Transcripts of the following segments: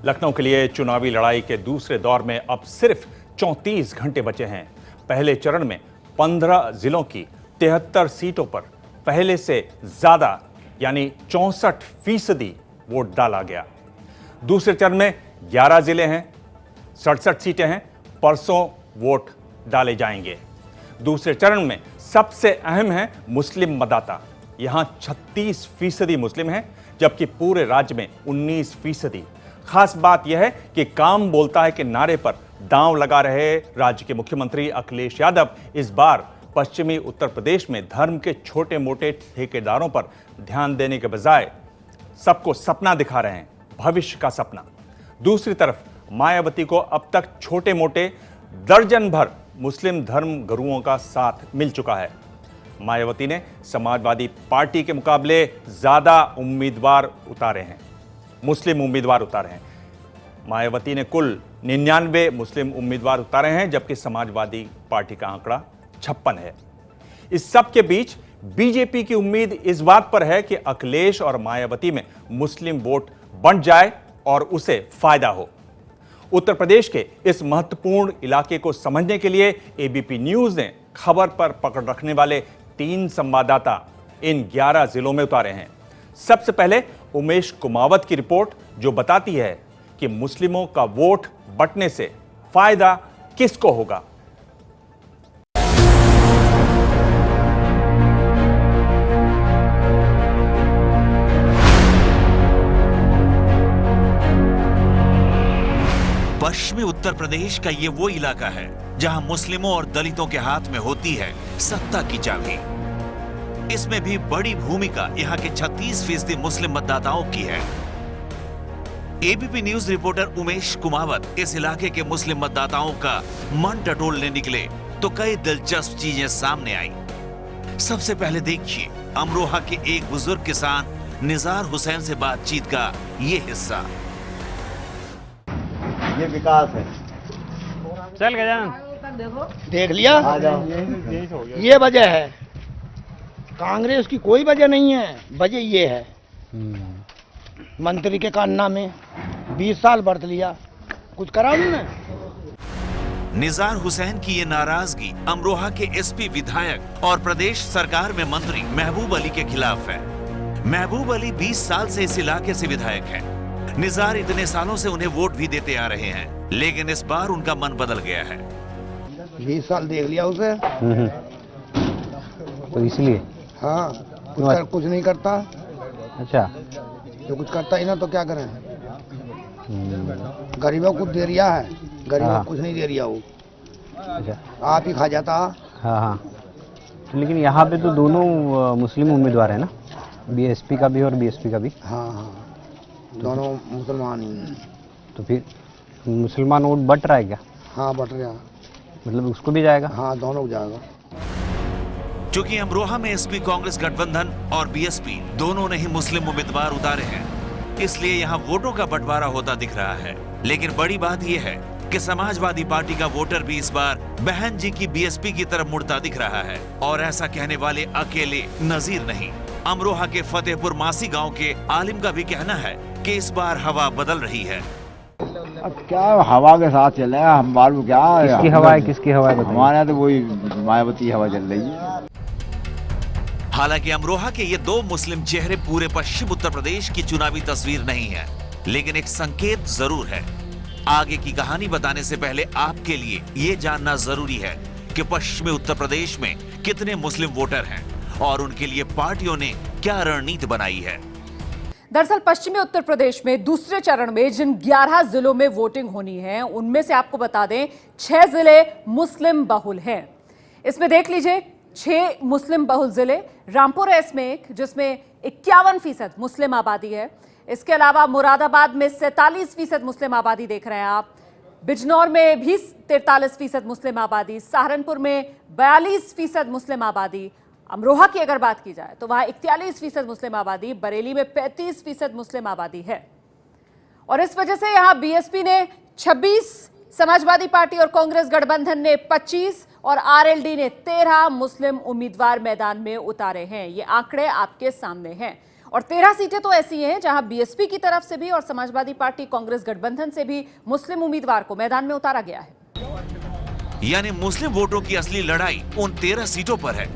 लखनऊ के लिए चुनावी लड़ाई के दूसरे दौर में अब सिर्फ 34 घंटे बचे हैं। पहले चरण में 15 जिलों की 73 सीटों पर पहले से ज्यादा यानी 64% वोट डाला गया। दूसरे चरण में 11 जिले हैं, 67 सीटें हैं, परसों वोट डाले जाएंगे। दूसरे चरण में सबसे अहम है मुस्लिम मतदाता। यहां 36% मुस्लिम हैं, जबकि पूरे राज्य में 19%। खास बात यह है कि काम बोलता है कि नारे पर दांव लगा रहे राज्य के मुख्यमंत्री अखिलेश यादव इस बार पश्चिमी उत्तर प्रदेश में धर्म के छोटे मोटे ठेकेदारों पर ध्यान देने के बजाय सबको सपना दिखा रहे हैं, भविष्य का सपना। दूसरी तरफ मायावती को अब तक छोटे मोटे दर्जन भर मुस्लिम धर्म गुरुओं का साथ मिल चुका है। मायावती ने समाजवादी पार्टी के मुकाबले ज्यादा उम्मीदवार उतारे हैं, मुस्लिम उम्मीदवार उतारे हैं। मायावती ने कुल 99 मुस्लिम उम्मीदवार उतारे हैं, जबकि समाजवादी पार्टी का आंकड़ा 56 है। इस सब के बीच बीजेपी की उम्मीद इस बात पर है कि अखिलेश और मायावती में मुस्लिम वोट बंट जाए और उसे फायदा हो। उत्तर प्रदेश के इस महत्वपूर्ण इलाके को समझने के लिए एबीपी न्यूज ने खबर पर पकड़ रखने वाले 3 संवाददाता इन 11 जिलों में उतारे हैं। सबसे पहले उमेश कुमावत की रिपोर्ट, जो बताती है कि मुस्लिमों का वोट बंटने से फायदा किसको होगा। पश्चिमी उत्तर प्रदेश का ये वो इलाका है जहां मुस्लिमों और दलितों के हाथ में होती है सत्ता की चाबी। इसमें भी बड़ी भूमिका यहां के 36% मुस्लिम मतदाताओं की है। ABP news reporter Umesh Kumawat इस इलाके के मुस्लिम मतदाताओं का मन टटोलने निकले तो कई दिलचस्प चीजें सामने आई। सबसे पहले देखिए अमरोहा के एक बुजुर्ग किसान निजार हुसैन से बातचीत का ये हिस्सा। ये विकास है। चल गजान देख लिया, आ जाओ। ये वजह है। कांग्रेस की कोई वजह नहीं है, वजह ये है मंत्री के कान्ना में 20 साल बरत लिया, कुछ करा उन्होंने। निजार हुसैन की ये नाराजगी अमरोहा के एसपी विधायक और प्रदेश सरकार में मंत्री महबूब अली के खिलाफ है। महबूब अली 20 साल से इस इलाके से विधायक हैं। निजार इतने सालों से उन्हें वोट भी देते आ रहे हैं, लेकिन इस बार उनका मन बदल गया है। 20 साल देख लिया उसे, तो इसलिए हाँ कुछ नहीं करता। अच्छा, जो कुछ करता ही ना तो क्या करें। गरीबों को दे रिया है, गरीबों को कुछ नहीं दे रिया वो। अच्छा, आप ही खा जाता। हाँ हाँ, तो लेकिन यहाँ पे तो दोनों मुस्लिम उम्मीदवार है ना, बीएसपी का भी और बीएसपी का भी। हाँ हाँ, दोनों मुसलमान ही। तो फिर मुसलमान वोट बट रहा है क्या? हाँ बट रहा, मतलब उसको भी जाएगा? हाँ दोनों को जाएगा। चूंकि अमरोहा में एसपी कांग्रेस गठबंधन और बीएसपी दोनों ने ही मुस्लिम उम्मीदवार उतारे हैं, इसलिए यहाँ वोटों का बंटवारा होता दिख रहा है। लेकिन बड़ी बात यह है कि समाजवादी पार्टी का वोटर भी इस बार बहन जी की बीएसपी की तरफ मुड़ता दिख रहा है। और ऐसा कहने वाले अकेले नजीर नहीं, अमरोहा के फतेहपुर मासी गांव के आलिम का भी कहना है कि इस बार हवा बदल रही है। अब क्या हवा के साथ चल रहा है, हम मालूम क्या किसकी हवा है, किसकी हवा है? हमारे यहाँ तो वही मायावती हवा चल रही है। हालांकि अमरोहा के ये 2 मुस्लिम चेहरे पूरे पश्चिम उत्तर प्रदेश की चुनावी तस्वीर नहीं है, लेकिन एक संकेत जरूर है। आगे की कहानी बताने से पहले आपके लिए ये जानना जरूरी है कि पश्चिमी उत्तर प्रदेश में कितने मुस्लिम वोटर हैं और उनके लिए पार्टियों ने क्या रणनीति बनाई है। दरअसल पश्चिमी उत्तर प्रदेश में दूसरे चरण में जिन 11 जिलों में वोटिंग होनी है, उनमें से आपको बता दें 6 जिले मुस्लिम बहुल हैं। इसमें देख लीजिए 6 मुस्लिम बहुल जिले, रामपुर है इसमें एक, जिसमें 51% मुस्लिम आबादी है। इसके अलावा मुरादाबाद में 47% मुस्लिम आबादी देख रहे हैं आप, बिजनौर में भी 43% मुस्लिम आबादी, सहारनपुर में 42% मुस्लिम आबादी, अमरोहा की अगर बात की जाए तो वहां 41% मुस्लिम आबादी, बरेली में 35% मुस्लिम आबादी है। और इस वजह से यहां बीएसपी ने 26, समाजवादी पार्टी और कांग्रेस गठबंधन ने 25 और आरएलडी ने 13 मुस्लिम उम्मीदवार मैदान में उतारे हैं। ये आंकड़े आपके सामने हैं। और 13 सीटें तो ऐसी हैं जहां बीएसपी की तरफ से भी और समाजवादी पार्टी कांग्रेस गठबंधन से भी मुस्लिम उम्मीदवार को मैदान में उतारा गया है। यानी मुस्लिम वोटों की असली लड़ाई उन 13 सीटों पर है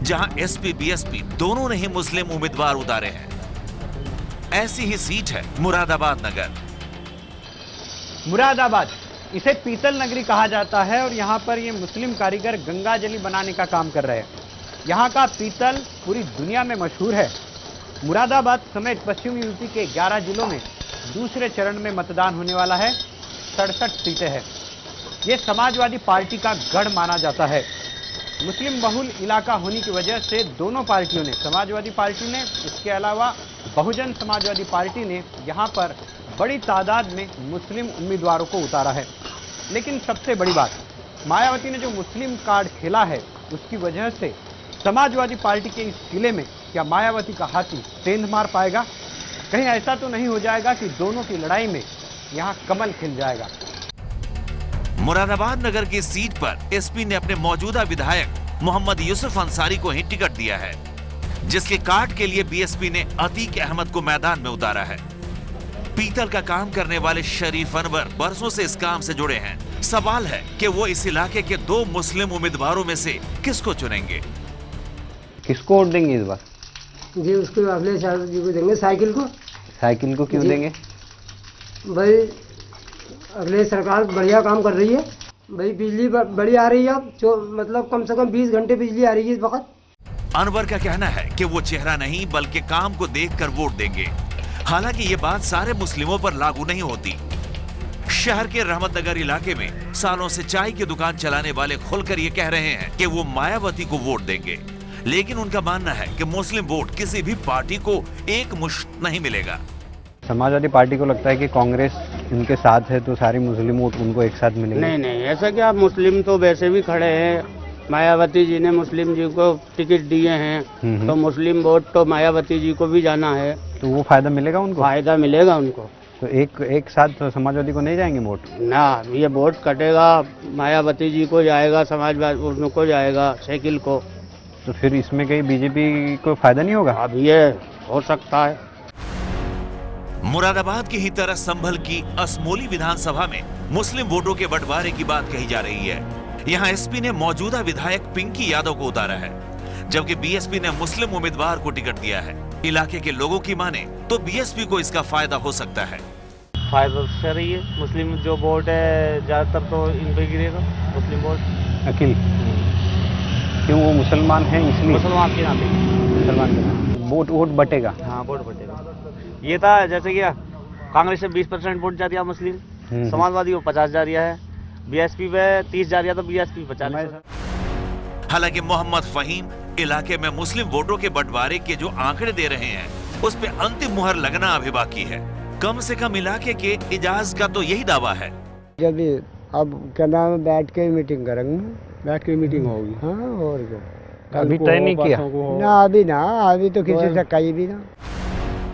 जहां एसपी बीएसपी दोनों ने ही मुस्लिम उम्मीदवार उतारे हैं। ऐसी ही सीट है मुरादाबाद नगर। मुरादाबाद, इसे पीतल नगरी कहा जाता है और यहाँ पर ये मुस्लिम कारीगर गंगा जली बनाने का काम कर रहे हैं। यहाँ का पीतल पूरी दुनिया में मशहूर है। मुरादाबाद समेत पश्चिमी यूपी के 11 जिलों में दूसरे चरण में मतदान होने वाला है। 67 सीटें हैं। ये समाजवादी पार्टी का गढ़ माना जाता है। मुस्लिम बहुल इलाका होने की वजह से दोनों पार्टियों ने, समाजवादी पार्टी ने, इसके अलावा बहुजन समाजवादी पार्टी ने यहाँ पर बड़ी तादाद में मुस्लिम उम्मीदवारों को उतारा है। लेकिन सबसे बड़ी बात, मायावती ने जो मुस्लिम कार्ड खेला है उसकी वजह से समाजवादी पार्टी के इस किले में क्या मायावती का हाथी सेंध मार पाएगा? कहीं ऐसा तो नहीं हो जाएगा कि दोनों की लड़ाई में यहाँ कमल खिल जाएगा? मुरादाबाद नगर की सीट पर एसपी ने अपने मौजूदा विधायक मोहम्मद यूसुफ अंसारी को ही टिकट दिया है, जिसके कार्ड के लिए बीएसपी ने अतीक अहमद को मैदान में उतारा है। पीतल का काम करने वाले शरीफ अनवर बरसों से इस काम से जुड़े हैं। सवाल है कि वो इस इलाके के 2 मुस्लिम उम्मीदवारों में से किसको चुनेंगे? किसको वोट देंगे इस बार? जी उसको अगले साल जी को देंगे, साइकिल को। साइकिल को क्यों देंगे? भाई अगले सरकार बढ़िया काम कर रही है। भाई बिजली बड़ी आ रही है अब, मतलब कम से कम 20 घंटे बिजली आ रही है इस वक्त। अनवर का कहना है कि वो चेहरा नहीं बल्कि काम को देखकर वोट देंगे। हालांकि ये बात सारे मुस्लिमों पर लागू नहीं होती। शहर के रहमतनगर इलाके में सालों से चाय की दुकान चलाने वाले खुलकर ये कह रहे हैं कि वो मायावती को वोट देंगे, लेकिन उनका मानना है कि मुस्लिम वोट किसी भी पार्टी को एक मुश्त नहीं मिलेगा। समाजवादी पार्टी को लगता है कि कांग्रेस इनके साथ है तो सारी मुस्लिम वोट उनको एक साथ मिलेंगे। नहीं, ऐसा क्या, मुस्लिम तो वैसे भी खड़े हैं। मायावती जी ने मुस्लिम जी को टिकट दिए हैं, तो मुस्लिम वोट तो मायावती जी को भी जाना है। तो वो फायदा मिलेगा उनको? फायदा मिलेगा उनको। तो एक साथ समाजवादी को नहीं जाएंगे वोट ना, ये वोट कटेगा, मायावती जी को जाएगा, समाजवादी उनको जाएगा, साइकिल को। तो फिर इसमें कहीं बीजेपी को फायदा नहीं होगा? अब ये हो सकता है। मुरादाबाद की ही तरह संभल की असमोली विधानसभा में मुस्लिम वोटों के बंटवारे की बात कही जा रही है। यहाँ एसपी ने मौजूदा विधायक पिंकी यादव को उतारा है, जबकि बीएसपी ने मुस्लिम उम्मीदवार को टिकट दिया है। इलाके के लोगों की माने तो बीएसपी को इसका फायदा हो सकता है। फायदा से रही है, मुस्लिम जो वोट है ज्यादातर तो इन पे गिरेगा, मुस्लिम वोट। अखिल क्यों? वो मुसलमान है इसलिए? मुसलमान के नाते, मुसलमान के नाते वोट बटेगा। हाँ, वोट बटेगा। ये था जैसे कि कांग्रेस से 20% वोट जा दिया मुस्लिम, समाजवादी को 50 जा दिया है, बीएसपी पे 30 जा दिया तो बीएसपी 50। हालांकि मोहम्मद फहीम इलाके में मुस्लिम वोटों के बंटवारे के जो आंकड़े दे रहे हैं उस पे अंतिम मुहर लगना अभी बाकी है। कम से कम इलाके के इजाज का तो यही दावा है। जब अब क्या नाम है, बैठ के मीटिंग करेंगे। बैठ के मीटिंग होगी। हाँ, और क्या? अभी तय नहीं किया ना, अभी तो किसी से कही भी ना।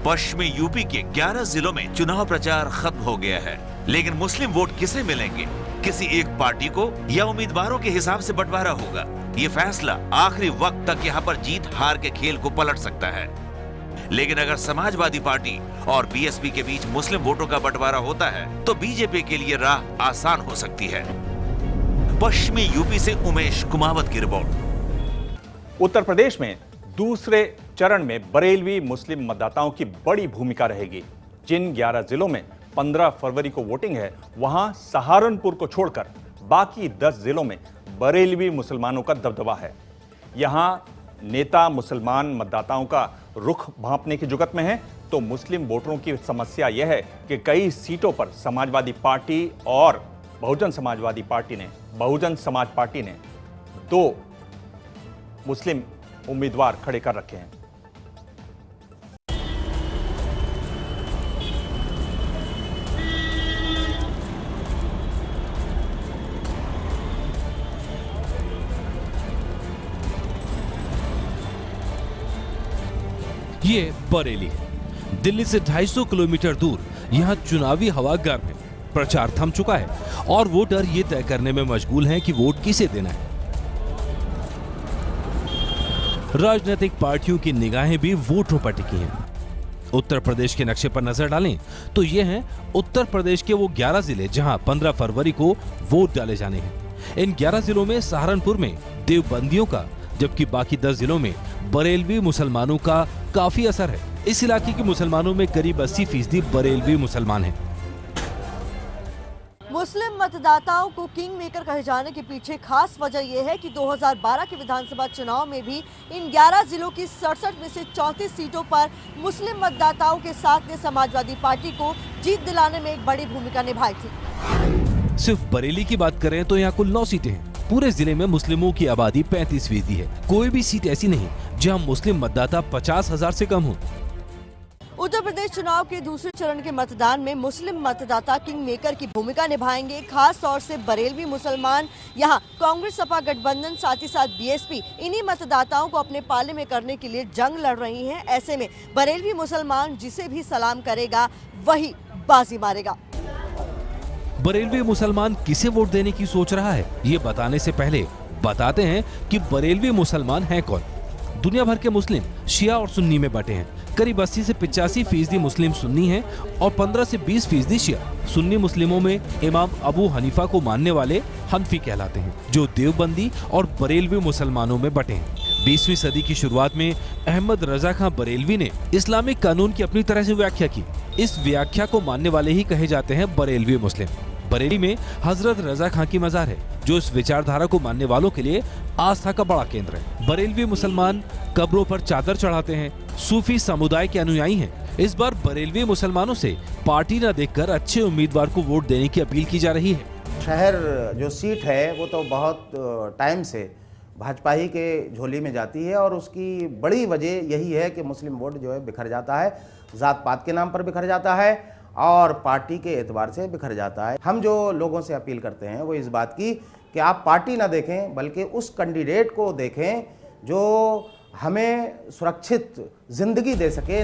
पश्चिमी यूपी के 11 जिलों में चुनाव प्रचार खत्म हो गया है, लेकिन मुस्लिम वोट किसे मिलेंगे? किसी एक पार्टी को या उम्मीदवारों के हिसाब से बंटवारा होगा? ये फैसला आखिरी वक्त तक यहाँ पर जीत हार के खेल को पलट सकता है। लेकिन अगर समाजवादी पार्टी और बीएसपी के बीच मुस्लिम वोटों का बंटवारा होता है तो बीजेपी के लिए राह आसान हो सकती है। पश्चिमी यूपी से उमेश कुमावत की रिपोर्ट। उत्तर प्रदेश में दूसरे चरण में बरेलवी मुस्लिम मतदाताओं की बड़ी भूमिका रहेगी। जिन 11 जिलों में 15 फरवरी को वोटिंग है, वहां सहारनपुर को छोड़कर बाकी 10 जिलों में बरेलवी मुसलमानों का दबदबा है। यहां नेता मुसलमान मतदाताओं का रुख भांपने की जुगत में है, तो मुस्लिम वोटरों की समस्या यह है कि कई सीटों पर समाजवादी पार्टी और बहुजन समाज पार्टी ने 2 मुस्लिम उम्मीदवार खड़े कर रखे हैं। ये बरेली है। दिल्ली से 250 किलोमीटर दूर यहाँ चुनावी हवा गर्म है। प्रचार थम चुका है और वोटर ये तय करने में मशगूल हैं कि वोट किसे देना है। राजनीतिक पार्टियों की निगाहें भी वोटरों पर टिकी हैं। उत्तर प्रदेश के नक्शे पर नजर डालें तो ये हैं उत्तर प्रदेश के वो 11 जिले जहां 15 फरवरी को वोट डाले जाने हैं। इन 11 जिलों में सहारनपुर में देवबंदियों का, जबकि बाकी 10 जिलों में बरेलवी मुसलमानों का काफी असर है। इस इलाके के मुसलमानों में करीब 80% बरेलवी मुसलमान हैं। मुस्लिम मतदाताओं को किंग मेकर कहे जाने के पीछे खास वजह यह है कि 2012 के विधानसभा चुनाव में भी इन 11 जिलों की 67 में से 34 सीटों पर मुस्लिम मतदाताओं के साथ ने समाजवादी पार्टी को जीत दिलाने में एक बड़ी भूमिका निभाई थी। सिर्फ बरेली की बात करें तो यहाँ कुल 9 सीटें हैं। पूरे जिले में मुस्लिमों की आबादी 35% है। कोई भी सीट ऐसी नहीं जहाँ मुस्लिम मतदाता 50,000 से कम हो। उत्तर प्रदेश चुनाव के दूसरे चरण के मतदान में मुस्लिम मतदाता किंग मेकर की भूमिका निभाएंगे। खास तौर से बरेलवी मुसलमान यहाँ कांग्रेस सपा गठबंधन साथ ही साथ बीएसपी इन्हीं मतदाताओं को अपने पाले में करने के लिए जंग लड़ रही हैं। ऐसे में बरेलवी मुसलमान जिसे भी सलाम करेगा वही बाजी मारेगा। बरेलवी मुसलमान किसे वोट देने की सोच रहा है, ये बताने से पहले बताते हैं कि बरेलवी मुसलमान हैं कौन। दुनिया भर के मुस्लिम शिया और सुन्नी में बटे हैं। करीब 80 से 85% मुस्लिम सुन्नी हैं और 15 से 20% शिया। सुन्नी मुस्लिमों में इमाम अबू हनीफा को मानने वाले हनफी कहलाते हैं, जो देवबंदी और बरेलवी मुसलमानों में बटे हैं। 20वीं सदी की शुरुआत में अहमद रजा खां बरेलवी ने इस्लामिक कानून की अपनी तरह से व्याख्या की। इस व्याख्या को मानने वाले ही कहे जाते हैं बरेलवी मुस्लिम। बरेली में हजरत रजा खां की मजार है, जो इस विचारधारा को मानने वालों के लिए आस्था का बड़ा केंद्र है। बरेलवी मुसलमान कब्रों पर चादर चढ़ाते हैं, सूफी समुदाय के अनुयायी हैं। इस बार बरेलवी मुसलमानों से पार्टी न देखकर अच्छे उम्मीदवार को वोट देने की अपील की जा रही है। शहर जो सीट है वो तो बहुत टाइम से भाजपा ही के झोली में जाती है और उसकी बड़ी वजह यही है कि मुस्लिम वोट जो है बिखर जाता है, जात पात के नाम पर बिखर जाता है और पार्टी के एतबार से बिखर जाता है। हम जो लोगों से अपील करते हैं वो इस बात की कि आप पार्टी ना देखें बल्कि उस कैंडिडेट को देखें जो हमें सुरक्षित जिंदगी दे सके।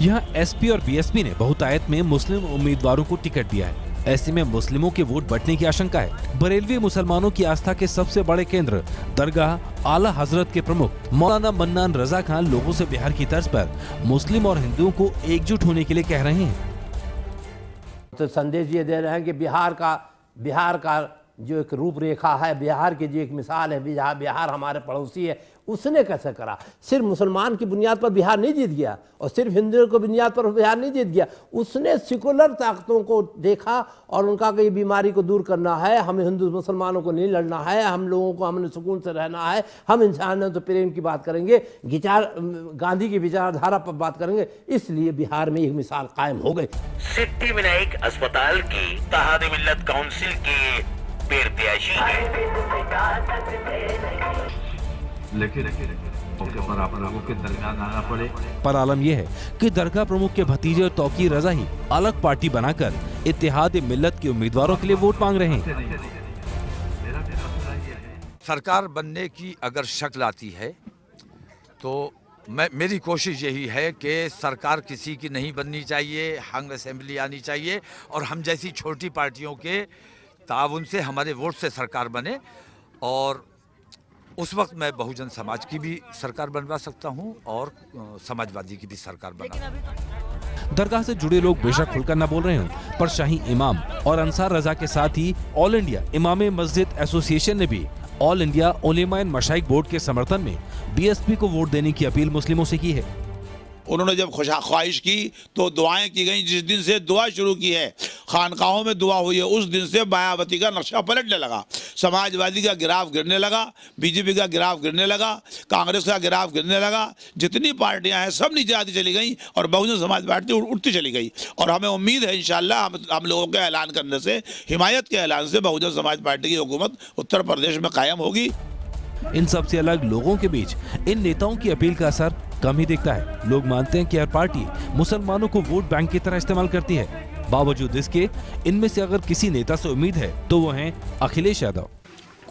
यहाँ एसपी और बीएसपी ने बहुतायत में मुस्लिम उम्मीदवारों को टिकट दिया है। ऐसे में मुस्लिमों के वोट बंटने की आशंका है। बरेलवी मुसलमानों की आस्था के सबसे बड़े केंद्र दरगाह आला हजरत के प्रमुख मौलाना मन्नान रजा खान लोगों से बिहार की तर्ज पर मुस्लिम और हिंदुओं को एकजुट होने के लिए कह रहे हैं। तो संदेश ये दे रहे हैं कि बिहार का जो एक रूपरेखा है, बिहार की जो एक मिसाल है, बिहार हमारे पड़ोसी है, उसने कैसे करा। सिर्फ मुसलमान की बुनियाद पर बिहार नहीं जीत गया और सिर्फ हिंदुओं की बुनियाद पर बिहार नहीं जीत गया। उसने सेकुलर ताकतों को देखा और उनका कि ये बीमारी को दूर करना है, हमें हिंदू मुसलमानों को नहीं लड़ना है, हम लोगों को हमने सुकून से रहना है, हम इंसान हैं तो प्रेम की बात करेंगे, गांधी की विचारधारा पर बात करेंगे। इसलिए बिहार में एक मिसाल कायम हो गई। सिद्धिविनायक अस्पताल की इत्तेहाद मिल्लत काउंसिल की पेरत्याशी है, लेकिन मौके पर आप लोगों के दरमियान आना पड़े। पर आलम यह है कि दरगाह प्रमुख के भतीजे तौकीर रजा ही अलग पार्टी बनाकर इत्तेहाद मिल्लत के उम्मीदवारों के लिए वोट मांग रहे हैं। सरकार बनने की अगर शक्ल आती है तो मेरी कोशिश यही है कि सरकार किसी की नहीं बननी चाहिए, हंग असेंबली आनी चाहिए और हम जैसी छोटी पार्टियों के ताउन से, हमारे वोट से सरकार बने और उस वक्त मैं बहुजन समाज की भी सरकार बनवा सकता हूं और समाजवादी की भी सरकार बना। दरगाह से जुड़े लोग बेशक खुलकर न बोल रहे हों, पर शाही इमाम और अंसार रजा के साथ ही ऑल इंडिया इमाम मस्जिद एसोसिएशन ने भी All India Ulema and Mashaikh board के समर्थन में बीएसपी को वोट देने की अपील मुस्लिमों से की है। उन्होंने जब ख्वाहिश की तो दुआएं की गई। जिस दिन से दुआ शुरू की है, खानकाहों में दुआ हुई है, उस दिन से मायावती का नक्शा पलटने लगा। समाजवादी का गिराफ गिरने लगा, बीजेपी का गिराफ गिरने लगा, कांग्रेस का गिराफ गिरने लगा। जितनी पार्टियां हैं सब नीचे आती चली गई और बहुजन समाज पार्टी उठती चली गई। और हमें उम्मीद है इंशाअल्लाह हम लोगों के ऐलान करने से, हिमायत के ऐलान से बहुजन समाज पार्टी की हुकूमत उत्तर प्रदेश में कायम होगी। इन सबसे अलग लोगों के बीच इन नेताओं की अपील का असर कम ही दिखता है। लोग मानते हैं कि हर पार्टी मुसलमानों को वोट बैंक की तरह इस्तेमाल करती है। बावजूद इसके इनमें से अगर किसी नेता से उम्मीद है तो वो हैं अखिलेश यादव।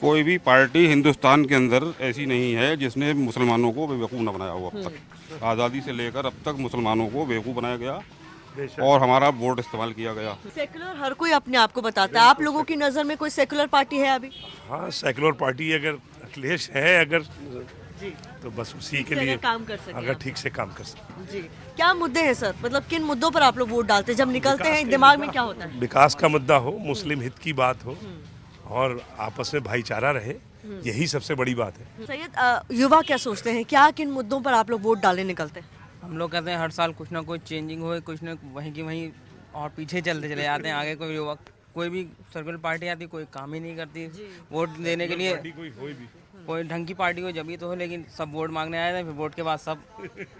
कोई भी पार्टी हिंदुस्तान के अंदर ऐसी नहीं है जिसने मुसलमानों को बेवकूफ़ न बनाया हो। अब तक आज़ादी से लेकर अब तक मुसलमानों को बेवकूफ़ बनाया गया और हमारा वोट इस्तेमाल किया गया। सेकुलर हर कोई अपने आप को बताता है। आप लोगों की नज़र में कोई सेकुलर पार्टी है अभी? हाँ, सेकुलर पार्टी अगर अखिलेश है, अगर जी। तो बस उसी के जगह लिए काम कर सकें अगर आप। ठीक से काम कर सकें। जी, क्या मुद्दे हैं सर, मतलब किन मुद्दों पर आप लोग वोट डालते हैं? जब निकलते हैं दिमाग में क्या होता है? विकास का मुद्दा हो, मुस्लिम हित की बात हो और आपस में भाईचारा रहे, यही सबसे बड़ी बात है। सैयद, युवा क्या सोचते हैं, क्या किन मुद्दों पर आप लोग वोट डालने निकलते हैं? हम लोग कहते हैं हर साल कुछ ना कुछ चेंजिंग होए, कुछ ना वहीं की वहीं और पीछे चलते चले जाते हैं। आगे कोई युवा कोई भी सर्कुलर पार्टी आती, कोई काम ही नहीं करती वोट देने के लिए। कोई ढंग की पार्टी हो जब ही तो हो, लेकिन सब वोट मांगने आए थे, फिर वोट के बाद सब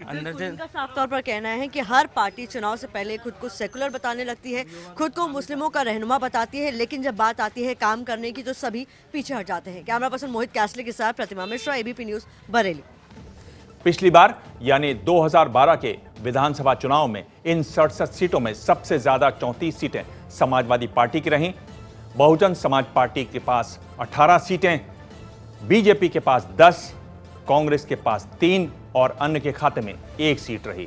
अंदर से। उनका साफ तौर पर कहना है कि हर पार्टी चुनाव से पहले खुद को सेकुलर बताने लगती है, खुद को मुस्लिमों का रहनुमा बताती है, लेकिन जब बात आती है काम करने की तो सभी पीछे हट जाते हैं। कैमरा पर्सन मोहित कैसले के साथ प्रतिमा मिश्रा, एबीपी न्यूज, बरेली। पिछली बार यानी 2012 के विधानसभा चुनाव में इन 67 सीटों में सबसे ज्यादा 34 सीटें समाजवादी पार्टी की रहीं। बहुजन समाज पार्टी के पास 18 सीटें, बीजेपी के पास 10, कांग्रेस के पास 3 और अन्य के खाते में 1 सीट रही।